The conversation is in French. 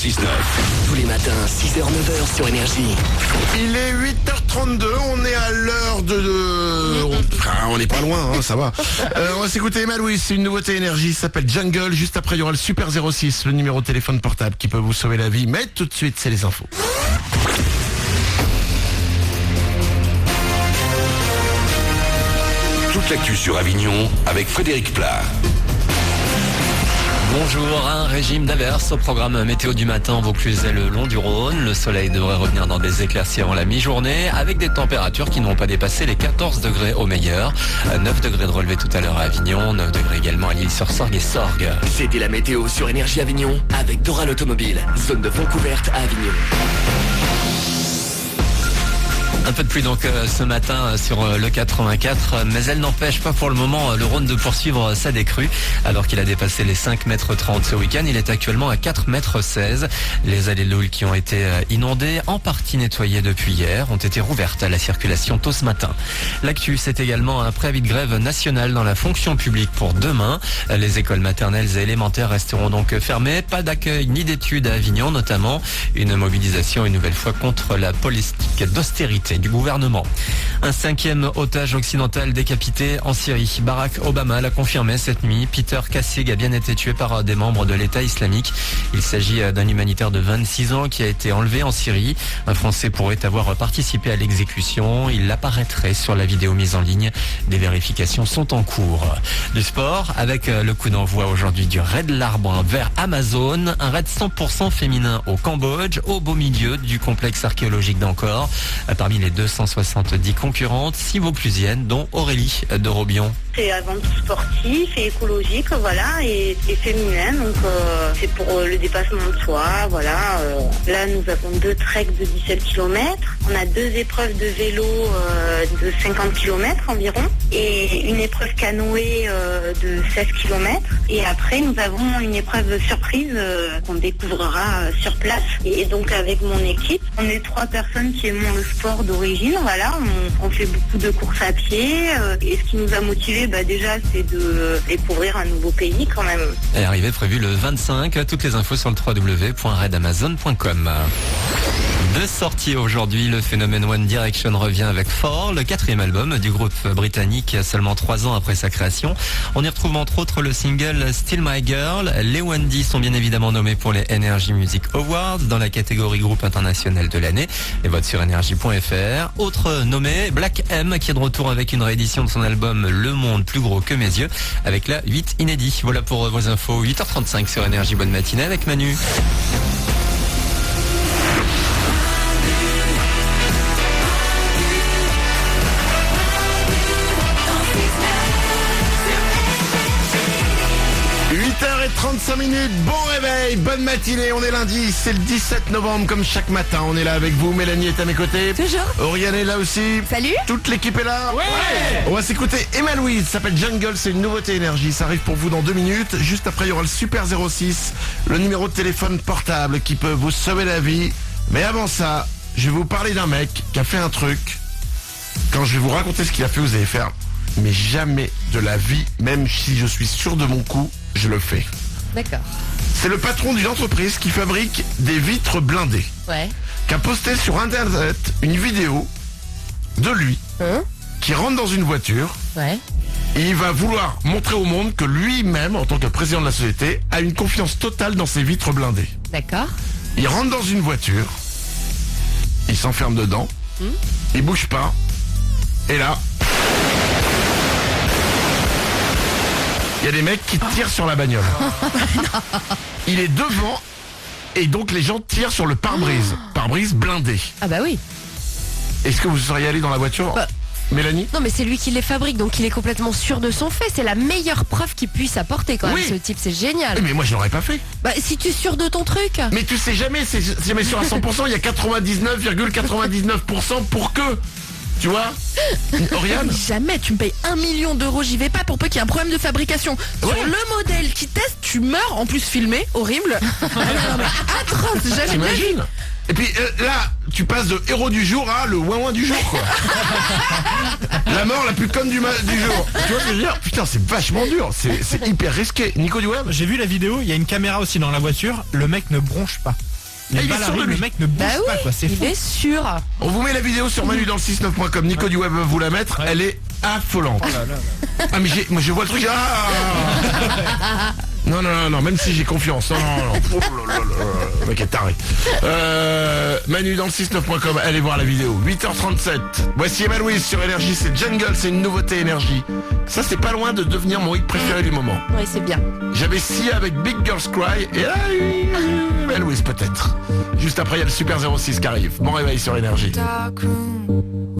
106.9. Tous les matins, 6h, 9h sur Énergie. Il est 8h32, on est à l'heure Enfin, on n'est pas loin, hein, ça va. On va s'écouter Emma Louise, c'est une nouveauté Énergie, ça s'appelle Jungle. Juste après, il y aura le Super 06, le numéro de téléphone portable qui peut vous sauver la vie. Mais tout de suite, c'est les infos. Toute l'actu sur Avignon avec Frédéric Plat. Bonjour, un régime d'averse au programme météo du matin Vaucluse et le long du Rhône. Le soleil devrait revenir dans des éclaircies avant la mi-journée avec des températures qui n'ont pas dépassé les 14 degrés au meilleur. 9 degrés de relevé tout à l'heure à Avignon, 9 degrés également à l'Île-sur-Sorgue et Sorgue. C'était la météo sur Énergie Avignon avec Doral Automobile, zone de vente couverte à Avignon. Un peu de pluie donc ce matin sur le 84, mais elle n'empêche pas pour le moment le Rhône de poursuivre sa décrue. Alors qu'il a dépassé les 5,30 m ce week-end, il est actuellement à 4,16 m. Les allées de l'Oule qui ont été inondées, en partie nettoyées depuis hier, ont été rouvertes à la circulation tôt ce matin. L'actu, c'est également un préavis de grève national dans la fonction publique pour demain. Les écoles maternelles et élémentaires resteront donc fermées. Pas d'accueil ni d'études à Avignon notamment. Une mobilisation une nouvelle fois contre la politique d'austérité du gouvernement. Un 5e otage occidental décapité en Syrie. Barack Obama l'a confirmé cette nuit. Peter Kassig a bien été tué par des membres de l'État islamique. Il s'agit d'un humanitaire de 26 ans qui a été enlevé en Syrie. Un Français pourrait avoir participé à l'exécution. Il apparaîtrait sur la vidéo mise en ligne. Des vérifications sont en cours. Du sport avec le coup d'envoi aujourd'hui du Raid l'Arbre vers Amazon. Un raid 100% féminin au Cambodge, au beau milieu du complexe archéologique d'Angkor. Parmi les 270 concurrentes, 6 vauclusiennes, dont Aurélie de Robion. C'est avant tout sportif et écologique, voilà, et féminin, donc c'est pour le dépassement de soi, voilà. Là, nous avons 2 treks de 17 km, on a 2 épreuves de vélo de 50 km environ, et une épreuve canoë de 16 km, et après, nous avons une épreuve surprise qu'on découvrira sur place. Et donc, avec mon équipe, on est 3 personnes qui aimons le sport d'origine, voilà, on fait beaucoup de courses à pied, et ce qui nous a motivés, déjà, c'est de découvrir un nouveau pays quand même. Et arrivée prévue le 25. Toutes les infos sur le www.raidamazon.com. De sortie aujourd'hui, le phénomène One Direction revient avec Four, le 4e album du groupe britannique seulement 3 ans après sa création. On y retrouve entre autres le single Still My Girl. Les One D sont bien évidemment nommés pour les Energy Music Awards dans la catégorie groupe international de l'année. Les votes sur energy.fr. Autre nommé, Black M, qui est de retour avec une réédition de son album Le Monde plus gros que mes yeux avec la 8 inédit. Voilà pour vos infos. 8h35 sur Énergie. Bonne matinée avec Manu. Et 35 minutes, bon réveil, bonne matinée, on est lundi, c'est le 17 novembre comme chaque matin, on est là avec vous, Mélanie est à mes côtés. Toujours. Oriane est là aussi. Salut. Toute l'équipe est là. Ouais. On va s'écouter Emma Louise, ça s'appelle Jungle, c'est une nouveauté Énergie, ça arrive pour vous dans 2 minutes. Juste après il y aura le Super 06, le numéro de téléphone portable qui peut vous sauver la vie. Mais avant ça, je vais vous parler d'un mec qui a fait un truc. Quand je vais vous raconter ce qu'il a fait, vous allez faire, mais jamais de la vie, même si je suis sûr de mon coup, je le fais. D'accord. C'est le patron d'une entreprise qui fabrique des vitres blindées. Ouais. Qui a posté sur internet une vidéo de lui qui rentre dans une voiture. Ouais. Et il va vouloir montrer au monde que lui-même, en tant que président de la société, a une confiance totale dans ses vitres blindées. D'accord. Il rentre dans une voiture, il s'enferme dedans, il bouge pas, et là... il y a des mecs qui tirent sur la bagnole. Il est devant et donc les gens tirent sur le pare-brise. Pare-brise blindé. Ah bah oui. Est-ce que vous seriez allé dans la voiture, Mélanie? Non mais c'est lui qui les fabrique, donc il est complètement sûr de son fait. C'est la meilleure preuve qu'il puisse apporter quand même, ce type, c'est génial. Mais moi je l'aurais pas fait. Bah si tu es sûr de ton truc. Mais tu sais jamais, c'est jamais sûr à 100%, il y a 99,99% pour que... Tu vois, Oriane? Jamais, tu me payes 1 million d'euros, j'y vais pas pour peu qu'il y ait un problème de fabrication. Sur le modèle qui teste, tu meurs, en plus filmé, horrible. Non, mais atroce, jamais. T'imagines? Et puis là, tu passes de héros du jour à le ouin-ouin du jour, quoi. La mort la plus conne du jour. Tu vois ce que je veux dire? Putain, c'est vachement dur, c'est hyper risqué. Nico Duweb? J'ai vu la vidéo, il y a une caméra aussi dans la voiture, le mec ne bronche pas. Ah, il est sûr de lui. Le mec ne bouge pas, quoi. C'est Il fou. est sûr. On vous met la vidéo sur manudanle69.com. Nico du Web va vous la mettre. Elle est affolante. Ah mais moi je vois le truc. Ah non, même si j'ai confiance. Non. Oh là là là. Le mec est taré. Manudanle69.com. Allez voir la vidéo. 8h37. Voici Emma Louise sur Énergie. C'est Jungle, c'est une nouveauté Énergie. Ça c'est pas loin de devenir mon hit préféré du moment. Oui, c'est bien. J'avais Sia avec Big Girls Cry. Et là, Emma Louise peut-être. Juste après il y a le Super 06 qui arrive. Bon réveil sur Énergie. Dark room.